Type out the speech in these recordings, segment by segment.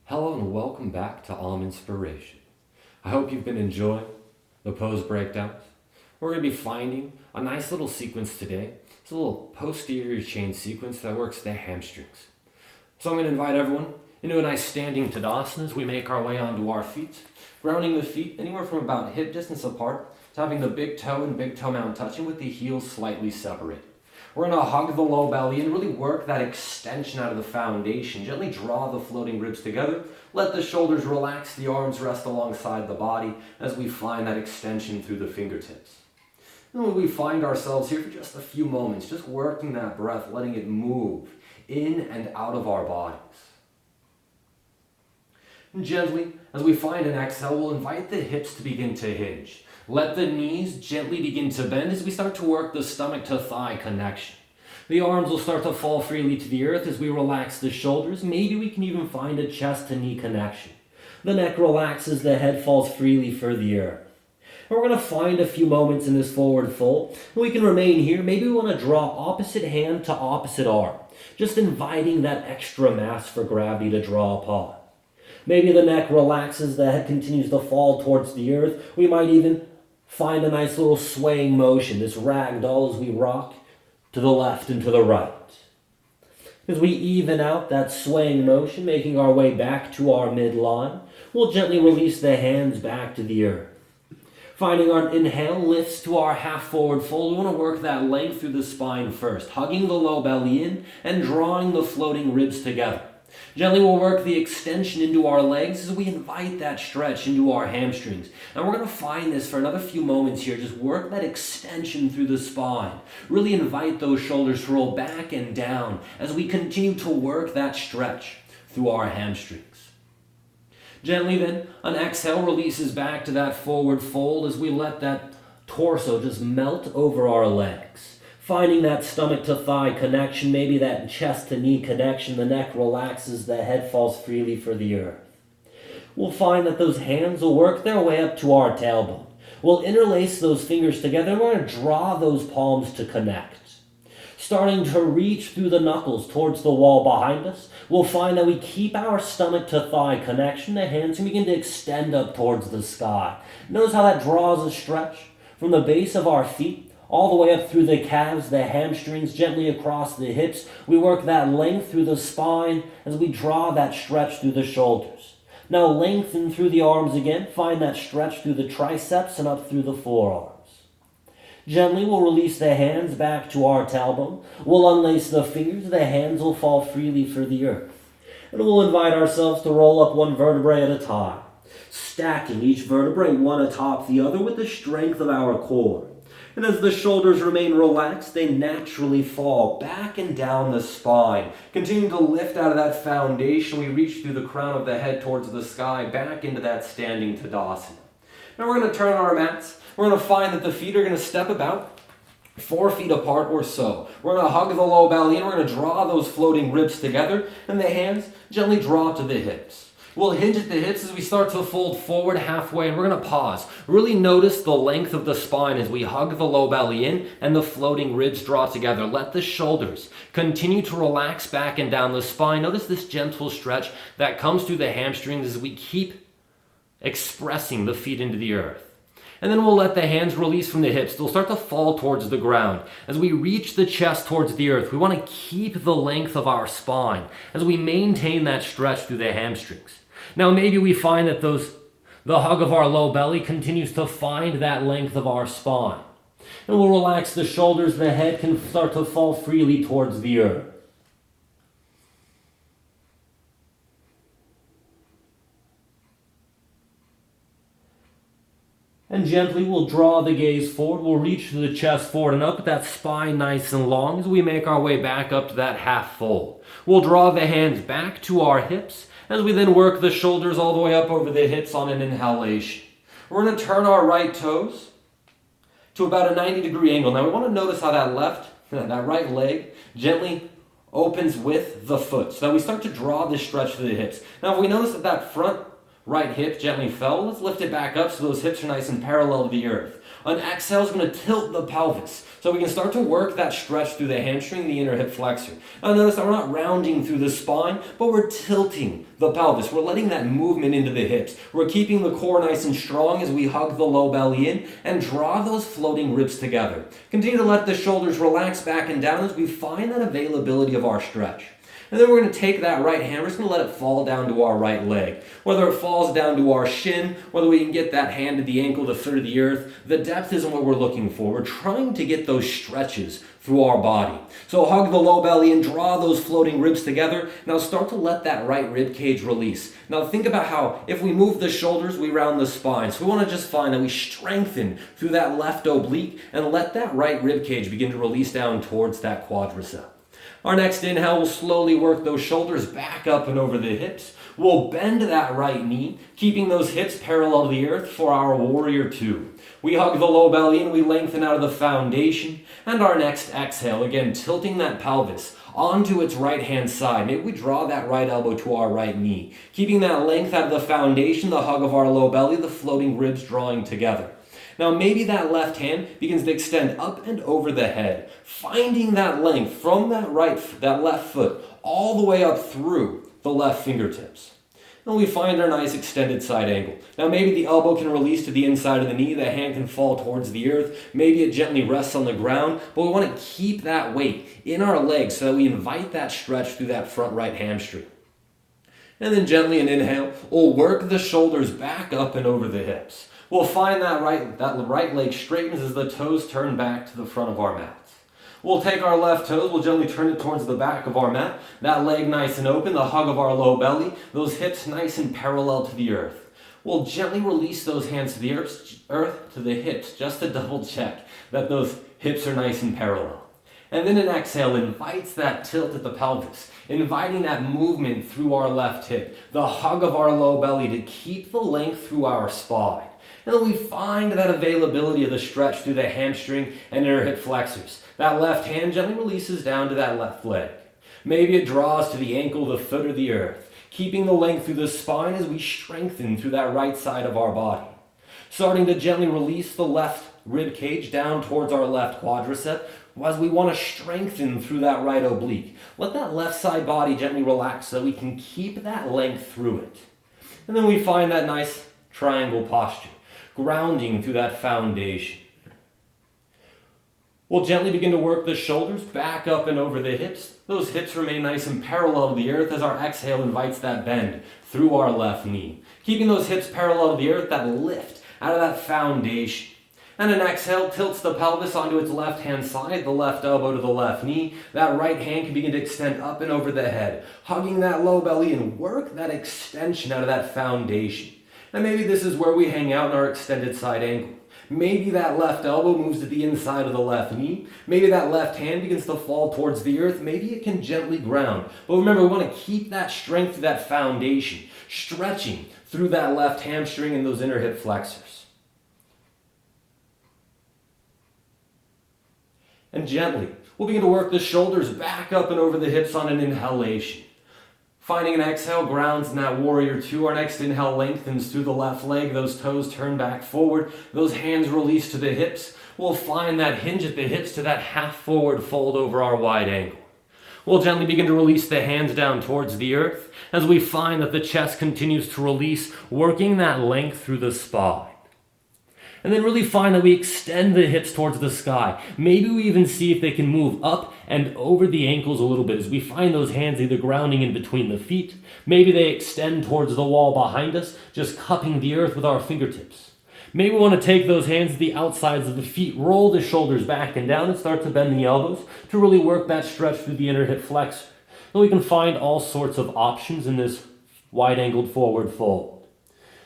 Hello and welcome back to Inspiration. I hope you've been enjoying the pose breakdowns. We're going to be finding a nice little sequence today. It's a little posterior chain sequence that works the hamstrings. So I'm going to invite everyone into a nice standing Tadasana as we make our way onto our feet, grounding the feet anywhere from about hip distance apart to having the big toe and big toe mound touching with the heels slightly separated. We're going to hug the low belly and really work that extension out of the foundation. Gently draw the floating ribs together. Let the shoulders relax, the arms rest alongside the body as we find that extension through the fingertips. And when we find ourselves here for just a few moments, just working that breath, letting it move in and out of our bodies. And gently, as we find an exhale, we'll invite the hips to begin to hinge. Let the knees gently begin to bend as we start to work the stomach to thigh connection. The arms will start to fall freely to the earth as we relax the shoulders. Maybe we can even find a chest to knee connection. The neck relaxes, the head falls freely for the earth. And we're going to find a few moments in this forward fold. And we can remain here. Maybe we want to draw opposite hand to opposite arm. Just inviting that extra mass for gravity to draw upon. Maybe the neck relaxes, the head continues to fall towards the earth. We might even find a nice little swaying motion, this ragdoll as we rock to the left and to the right. As we even out that swaying motion, making our way back to our midline, we'll gently release the hands back to the earth. Finding our inhale lifts to our half forward fold. We want to work that length through the spine first, hugging the low belly in and drawing the floating ribs together. Gently we'll work the extension into our legs as we invite that stretch into our hamstrings. And we're going to find this for another few moments here. Just work that extension through the spine. Really invite those shoulders to roll back and down as we continue to work that stretch through our hamstrings. Gently then, an exhale releases back to that forward fold as we let that torso just melt over our legs. Finding that stomach to thigh connection, maybe that chest to knee connection, the neck relaxes, the head falls freely for the earth. We'll find that those hands will work their way up to our tailbone. We'll interlace those fingers together and we're going to draw those palms to connect. Starting to reach through the knuckles towards the wall behind us, we'll find that we keep our stomach to thigh connection. The hands can begin to extend up towards the sky. Notice how that draws a stretch from the base of our feet all the way up through the calves, the hamstrings, gently across the hips. We work that length through the spine as we draw that stretch through the shoulders. Now lengthen through the arms again. Find that stretch through the triceps and up through the forearms. Gently we'll release the hands back to our tailbone. We'll unlace the fingers. The hands will fall freely for the earth. And we'll invite ourselves to roll up one vertebrae at a time, stacking each vertebrae one atop the other with the strength of our core. And as the shoulders remain relaxed, they naturally fall back and down the spine. Continue to lift out of that foundation. We reach through the crown of the head towards the sky, back into that standing Tadasana. Now we're going to turn on our mats. We're going to find that the feet are going to step about 4 feet apart or so. We're going to hug the low belly and we're going to draw those floating ribs together. And the hands gently draw to the hips. We'll hinge at the hips as we start to fold forward halfway, and we're going to pause. Really notice the length of the spine as we hug the low belly in and the floating ribs draw together. Let the shoulders continue to relax back and down the spine. Notice this gentle stretch that comes through the hamstrings as we keep expressing the feet into the earth. And then we'll let the hands release from the hips. They'll start to fall towards the ground. As we reach the chest towards the earth, we want to keep the length of our spine as we maintain that stretch through the hamstrings. Now maybe we find that the hug of our low belly continues to find that length of our spine. And we'll relax the shoulders, the head can start to fall freely towards the earth. And gently we'll draw the gaze forward, we'll reach to the chest forward and up with that spine nice and long as we make our way back up to that half fold. We'll draw the hands back to our hips as we then work the shoulders all the way up over the hips on an inhalation. We're going to turn our right toes to about a 90-degree angle. Now we want to notice how that right leg gently opens with the foot. So that we start to draw this stretch to the hips. Now if we notice that front right hip gently fell, let's lift it back up so those hips are nice and parallel to the earth. An exhale is going to tilt the pelvis. So we can start to work that stretch through the hamstring, the inner hip flexor. Now notice that we're not rounding through the spine, but we're tilting the pelvis. We're letting that movement into the hips. We're keeping the core nice and strong as we hug the low belly in and draw those floating ribs together. Continue to let the shoulders relax back and down as we find that availability of our stretch. And then we're going to take that right hand, we're just going to let it fall down to our right leg. Whether it falls down to our shin, whether we can get that hand to the ankle, the foot to the earth, the depth isn't what we're looking for. We're trying to get those stretches through our body. So hug the low belly and draw those floating ribs together. Now start to let that right rib cage release. Now think about how if we move the shoulders, we round the spine. So we want to just find that we strengthen through that left oblique and let that right rib cage begin to release down towards that quadricep. Our next inhale, we'll slowly work those shoulders back up and over the hips. We'll bend that right knee, keeping those hips parallel to the earth for our warrior two. We hug the low belly and we lengthen out of the foundation. And our next exhale, again, tilting that pelvis onto its right-hand side. Maybe we draw that right elbow to our right knee, keeping that length out of the foundation, the hug of our low belly, the floating ribs drawing together. Now maybe that left hand begins to extend up and over the head, finding that length from that left foot all the way up through the left fingertips. And we find our nice extended side angle. Now maybe the elbow can release to the inside of the knee, the hand can fall towards the earth, maybe it gently rests on the ground, but we want to keep that weight in our legs so that we invite that stretch through that front right hamstring. And then gently an inhale, we'll work the shoulders back up and over the hips. We'll find that right leg straightens as the toes turn back to the front of our mats. We'll take our left toes, we'll gently turn it towards the back of our mat, that leg nice and open, the hug of our low belly, those hips nice and parallel to the earth. We'll gently release those hands to the earth to the hips, just to double check that those hips are nice and parallel. And then an exhale invites that tilt at the pelvis, inviting that movement through our left hip, the hug of our low belly to keep the length through our spine. And then we find that availability of the stretch through the hamstring and inner hip flexors. That left hand gently releases down to that left leg. Maybe it draws to the ankle, the foot, or the earth, keeping the length through the spine as we strengthen through that right side of our body. Starting to gently release the left rib cage down towards our left quadricep as we want to strengthen through that right oblique. Let that left side body gently relax so we can keep that length through it. And then we find that nice triangle posture, grounding through that foundation. We'll gently begin to work the shoulders back up and over the hips. Those hips remain nice and parallel to the earth as our exhale invites that bend through our left knee. Keeping those hips parallel to the earth, that lift out of that foundation. And an exhale tilts the pelvis onto its left-hand side, the left elbow to the left knee. That right hand can begin to extend up and over the head, hugging that low belly and work that extension out of that foundation. And maybe this is where we hang out in our extended side angle. Maybe that left elbow moves to the inside of the left knee. Maybe that left hand begins to fall towards the earth. Maybe it can gently ground. But remember, we want to keep that strength through that foundation, stretching through that left hamstring and those inner hip flexors. And gently, we'll begin to work the shoulders back up and over the hips on an inhalation. Finding an exhale, grounds in that warrior two. Our next inhale lengthens through the left leg. Those toes turn back forward. Those hands release to the hips. We'll find that hinge at the hips to that half forward fold over our wide angle. We'll gently begin to release the hands down towards the earth as we find that the chest continues to release, working that length through the spine. And then really find that we extend the hips towards the sky. Maybe we even see if they can move up and over the ankles a little bit as we find those hands either grounding in between the feet. Maybe they extend towards the wall behind us, just cupping the earth with our fingertips. Maybe we want to take those hands to the outsides of the feet, roll the shoulders back and down and start to bend the elbows to really work that stretch through the inner hip flexor. And we can find all sorts of options in this wide-angled forward fold.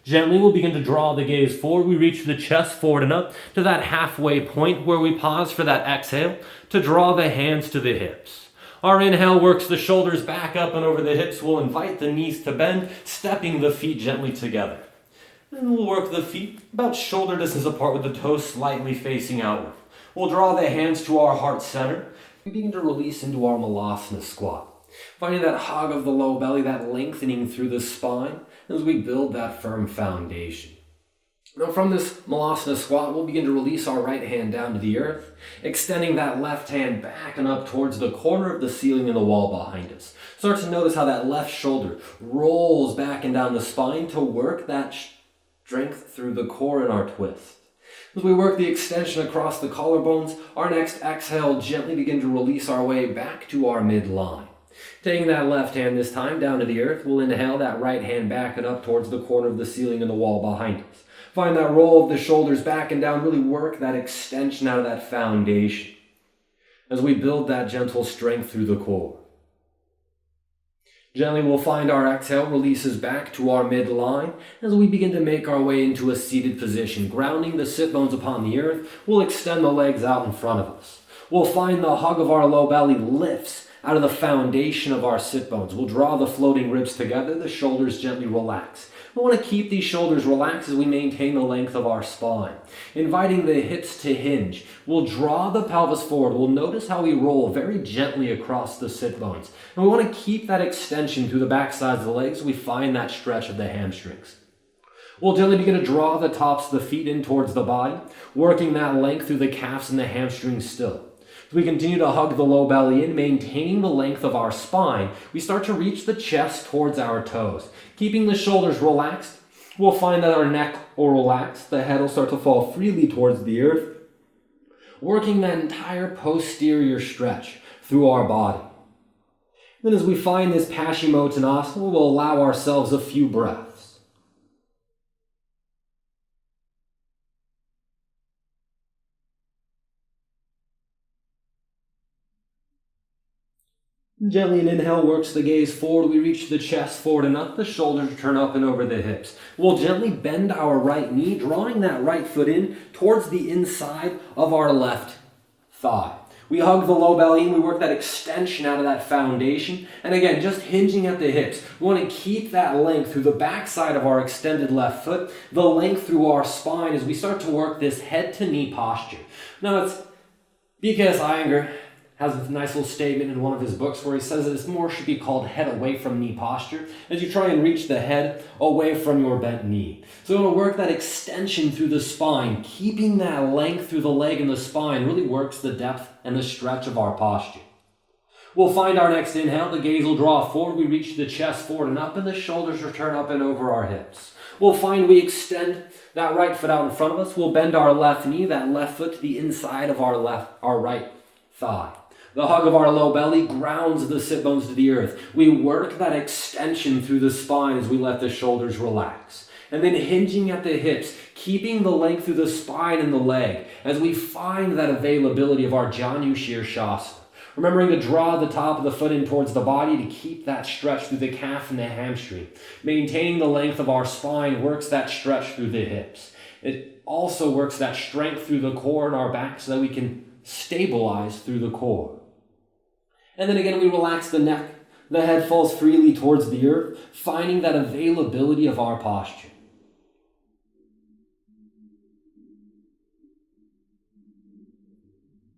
Gently, we'll begin to draw the gaze forward. We reach the chest forward and up to that halfway point where we pause for that exhale to draw the hands to the hips. Our inhale works the shoulders back up and over the hips. We'll invite the knees to bend, stepping the feet gently together. And we'll work the feet about shoulder distance apart with the toes slightly facing outward. We'll draw the hands to our heart center. We begin to release into our Malasana squat. Finding that hug of the low belly, that lengthening through the spine as we build that firm foundation. Now from this Malasana squat, we'll begin to release our right hand down to the earth, extending that left hand back and up towards the corner of the ceiling and the wall behind us. Start to notice how that left shoulder rolls back and down the spine to work that strength through the core in our twist. As we work the extension across the collarbones, our next exhale, gently begin to release our way back to our midline. Taking that left hand this time down to the earth, we'll inhale that right hand back and up towards the corner of the ceiling and the wall behind us. Find that roll of the shoulders back and down, really work that extension out of that foundation as we build that gentle strength through the core. Gently we'll find our exhale releases back to our midline as we begin to make our way into a seated position. Grounding the sit bones upon the earth, we'll extend the legs out in front of us. We'll find the hug of our low belly lifts out of the foundation of our sit bones. We'll draw the floating ribs together, the shoulders gently relax. We want to keep these shoulders relaxed as we maintain the length of our spine. Inviting the hips to hinge. We'll draw the pelvis forward. We'll notice how we roll very gently across the sit bones. And we want to keep that extension through the back sides of the legs as we find that stretch of the hamstrings. We'll gently begin to draw the tops of the feet in towards the body, working that length through the calves and the hamstrings still. As we continue to hug the low belly in, maintaining the length of our spine, we start to reach the chest towards our toes. Keeping the shoulders relaxed, we'll find that our neck will relax, the head will start to fall freely towards the earth, working that entire posterior stretch through our body. Then as we find this Paschimottanasana, we'll allow ourselves a few breaths. Gently an inhale works the gaze forward. We reach the chest forward and up. The shoulders turn up and over the hips. We'll gently bend our right knee, drawing that right foot in towards the inside of our left thigh. We hug the low belly and we work that extension out of that foundation. And again, just hinging at the hips. We want to keep that length through the backside of our extended left foot, the length through our spine as we start to work this head to knee posture. Now it's B.K.S. Iyengar has a nice little statement in one of his books where he says that this more should be called head away from knee posture as you try and reach the head away from your bent knee. So we want to work that extension through the spine, keeping that length through the leg and the spine really works the depth and the stretch of our posture. We'll find our next inhale, the gaze will draw forward, we reach the chest forward and up and the shoulders return up and over our hips. We'll find we extend that right foot out in front of us, we'll bend our left knee, that left foot to the inside of our right thigh. The hug of our low belly grounds the sit bones to the earth. We work that extension through the spine as we let the shoulders relax. And then hinging at the hips, keeping the length through the spine and the leg as we find that availability of our Janu Shirshasana. Remembering to draw the top of the foot in towards the body to keep that stretch through the calf and the hamstring. Maintaining the length of our spine works that stretch through the hips. It also works that strength through the core and our back so that we can stabilize through the core. And then again, we relax the neck. The head falls freely towards the earth, finding that availability of our posture.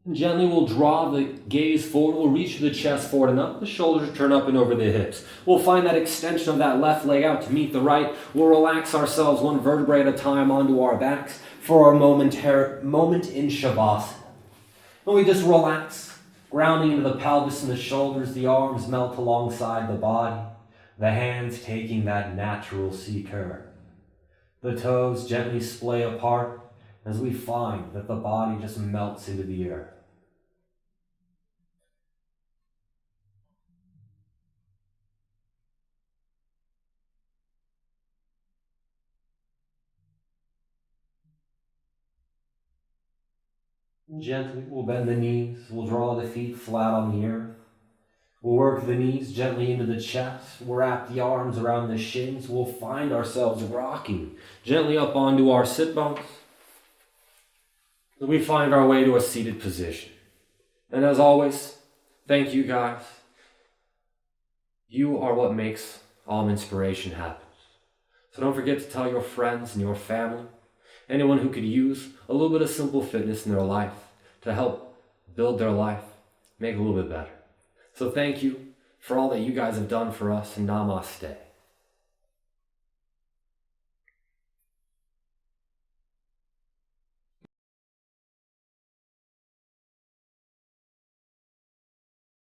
And gently we'll draw the gaze forward. We'll reach the chest forward and up. The shoulders turn up and over the hips. We'll find that extension of that left leg out to meet the right. We'll relax ourselves one vertebrae at a time onto our backs for our moment in Shavasana. And we just relax. Grounding into the pelvis and the shoulders, the arms melt alongside the body, the hands taking that natural C curve. The toes gently splay apart as we find that the body just melts into the earth. Gently, we'll bend the knees, we'll draw the feet flat on the earth. We'll work the knees gently into the chest, we'll wrap the arms around the shins, we'll find ourselves rocking gently up onto our sit bones. We find our way to a seated position. And as always, thank you guys. You are what makes Om Inspiration happen. So don't forget to tell your friends and your family, anyone who could use a little bit of simple fitness in their life to help build their life, make it a little bit better. So thank you for all that you guys have done for us, and namaste.